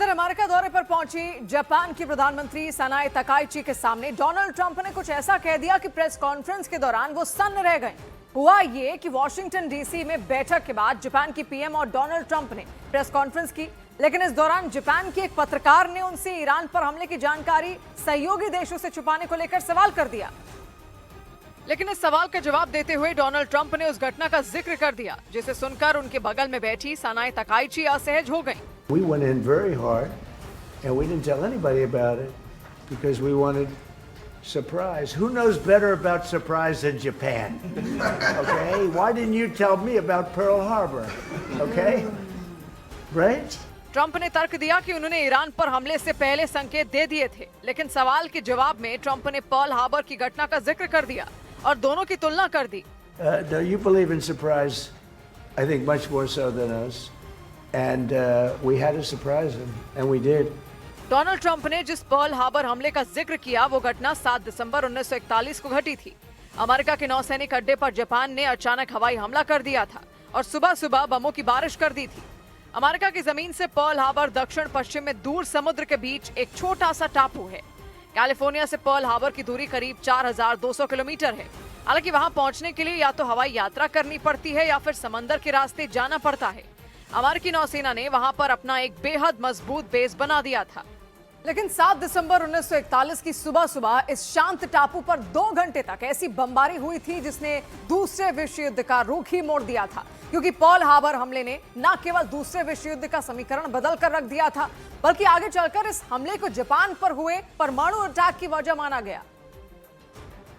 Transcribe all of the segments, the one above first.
इधर अमेरिका दौरे पर पहुंची जापान की प्रधानमंत्री सनाए तकाइची के सामने डोनाल्ड ट्रंप ने कुछ ऐसा कह दिया कि प्रेस कॉन्फ्रेंस के दौरान वो सन्न रह गए। हुआ ये कि वॉशिंगटन डीसी में बैठक के बाद जापान की पीएम और डोनाल्ड ट्रंप ने प्रेस कॉन्फ्रेंस की, लेकिन इस दौरान जापान के एक पत्रकार ने उनसे ईरान पर हमले की जानकारी सहयोगी देशों से छुपाने को लेकर सवाल कर दिया। लेकिन इस सवाल का जवाब देते हुए डोनाल्ड ट्रंप ने उस घटना का जिक्र कर दिया, जिसे सुनकर उनके बगल में बैठी सनाए तकाइची असहज हो गई। We went in very hard and we didn't tell anybody about it because we wanted surprise. Who knows better about surprise than Japan? Okay? Why didn't you tell me about Pearl Harbor? Okay? Right? Trump ने तर्क दिया कि उन्होंने Iran पर हमले से पहले संकेत दे दिए थे, लेकिन सवाल के जवाब में ट्रंप ने पर्ल हार्बर की घटना का जिक्र कर दिया और दोनों की तुलना कर दी। You believe in surprise, I think much more so than us. And we had to surprise him, and we did. Donald Trump ने जिस पर्ल हार्बर हमले का जिक्र किया वो घटना 7 दिसंबर 1941 को घटी थी। अमेरिका के नौसैनिक अड्डे पर जापान ने अचानक हवाई हमला कर दिया था और सुबह सुबह बमों की बारिश कर दी थी। अमेरिका की जमीन से पर्ल हार्बर दक्षिण पश्चिम में दूर समुद्र के बीच एक छोटा सा टापू है। कैलिफोर्निया से पर्ल हार्बर की दूरी करीब 4200 किलोमीटर है। हालांकि वहां पहुंचने के लिए या तो हवाई यात्रा करनी पड़ती है या फिर समंदर के रास्ते जाना पड़ता है। अमेरिकी नौसेना ने वहां पर अपना एक बेहद मजबूत बेस बना दिया था। लेकिन 7 दिसंबर 1941 की सुबह सुबह इस शांत टापू पर 2 घंटे तक ऐसी बमबारी हुई थी जिसने दूसरे विश्व युद्ध का रुख ही मोड़ दिया था, क्योंकि पर्ल हार्बर हमले ने न केवल दूसरे विश्व युद्ध का समीकरण बदल कर रख दिया था, बल्कि आगे चलकर इस हमले को जापान पर हुए परमाणु अटैक की वजह माना गया।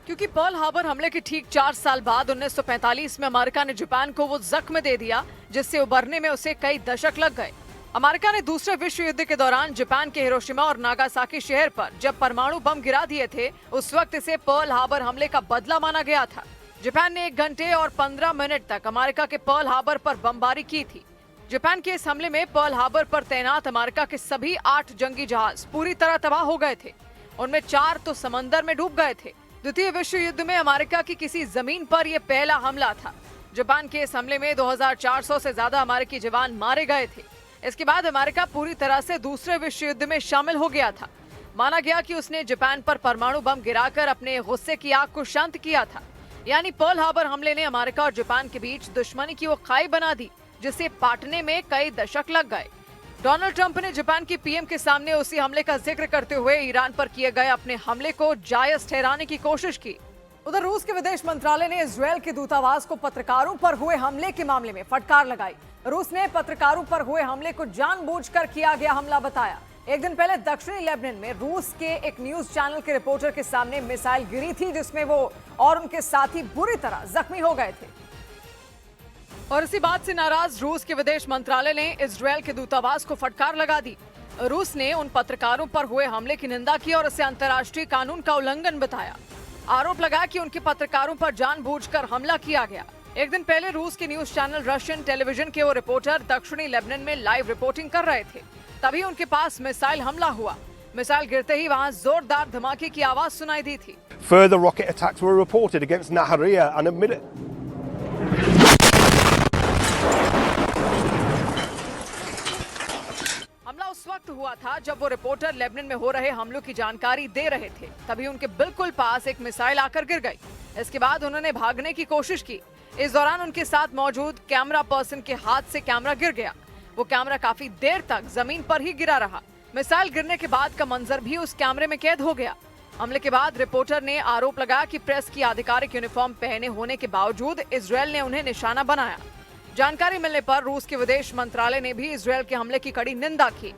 क्योंकि पर्ल हार्बर हमले के ठीक 4 साल बाद 1945 में अमेरिका ने जापान को वो जख्म दे दिया जिससे उबरने में उसे कई दशक लग गए। अमेरिका ने दूसरे विश्व युद्ध के दौरान जापान के हिरोशिमा और नागासाकी शहर पर जब परमाणु बम गिरा दिए थे, उस वक्त इसे पर्ल हार्बर हमले का बदला माना गया था। जापान ने 1 घंटे और 15 मिनट तक अमेरिका के पर्ल हार्बर पर बमबारी की थी। जापान के इस हमले में पर्ल हार्बर पर तैनात अमेरिका के सभी 8 जंगी जहाज पूरी तरह तबाह हो गए थे। उनमें 4 तो समंदर में डूब गए थे। द्वितीय विश्व युद्ध में अमेरिका की किसी जमीन पर यह पहला हमला था। जापान के इस हमले में 2400 से ज्यादा अमेरिकी जवान मारे गए थे। इसके बाद अमेरिका पूरी तरह से दूसरे विश्व युद्ध में शामिल हो गया था। माना गया कि उसने जापान पर परमाणु बम गिराकर अपने गुस्से की आग को शांत किया था। यानी पर्ल हार्बर हमले ने अमेरिका और जापान के बीच दुश्मनी की वो खाई बना दी जिसे पाटने में कई दशक लग गए। डोनाल्ड ट्रंप ने जापान की पीएम के सामने उसी हमले का जिक्र करते हुए ईरान पर किए गए अपने हमले को जायज ठहराने की कोशिश की। उधर रूस के विदेश मंत्रालय ने इजरायल के दूतावास को पत्रकारों पर हुए हमले के मामले में फटकार लगाई। रूस ने पत्रकारों पर हुए हमले को जानबूझकर किया गया हमला बताया। एक दिन पहले दक्षिणी लेबनान में रूस के एक न्यूज चैनल के रिपोर्टर के सामने मिसाइल गिरी थी जिसमें वो और उनके साथी बुरी तरह जख्मी हो गए थे। और इसी बात से नाराज रूस के विदेश मंत्रालय ने इजरायल के दूतावास को फटकार लगा दी। रूस ने उन पत्रकारों पर हुए हमले की निंदा की और इसे अंतर्राष्ट्रीय कानून का उल्लंघन बताया। आरोप लगाया कि उनके पत्रकारों पर जानबूझकर हमला किया गया। एक दिन पहले रूस के न्यूज चैनल रशियन टेलीविजन के वो रिपोर्टर दक्षिणी लेबनान में लाइव रिपोर्टिंग कर रहे थे, तभी उनके पास मिसाइल हमला हुआ। मिसाइल गिरते ही वहां जोरदार धमाके की आवाज सुनाई दी थी। Further rocket attacks were reported against Nahariya and a हमला उस वक्त हुआ था जब वो रिपोर्टर लेबनान में हो रहे हमलों की जानकारी दे रहे थे। तभी उनके बिल्कुल पास एक मिसाइल आकर गिर गई। इसके बाद उन्होंने भागने की कोशिश की। इस दौरान उनके साथ मौजूद कैमरा पर्सन के हाथ से कैमरा गिर गया। वो कैमरा काफी देर तक जमीन पर ही गिरा रहा। मिसाइल गिरने के बाद का मंजर भी उस कैमरे में कैद हो गया। हमले के बाद रिपोर्टर ने आरोप लगाया कि प्रेस की आधिकारिक यूनिफॉर्म पहने होने के बावजूद इजरायल ने उन्हें निशाना बनाया। जानकारी मिलने पर रूस के विदेश मंत्रालय ने भी इजरायल के हमले की कड़ी निंदा की।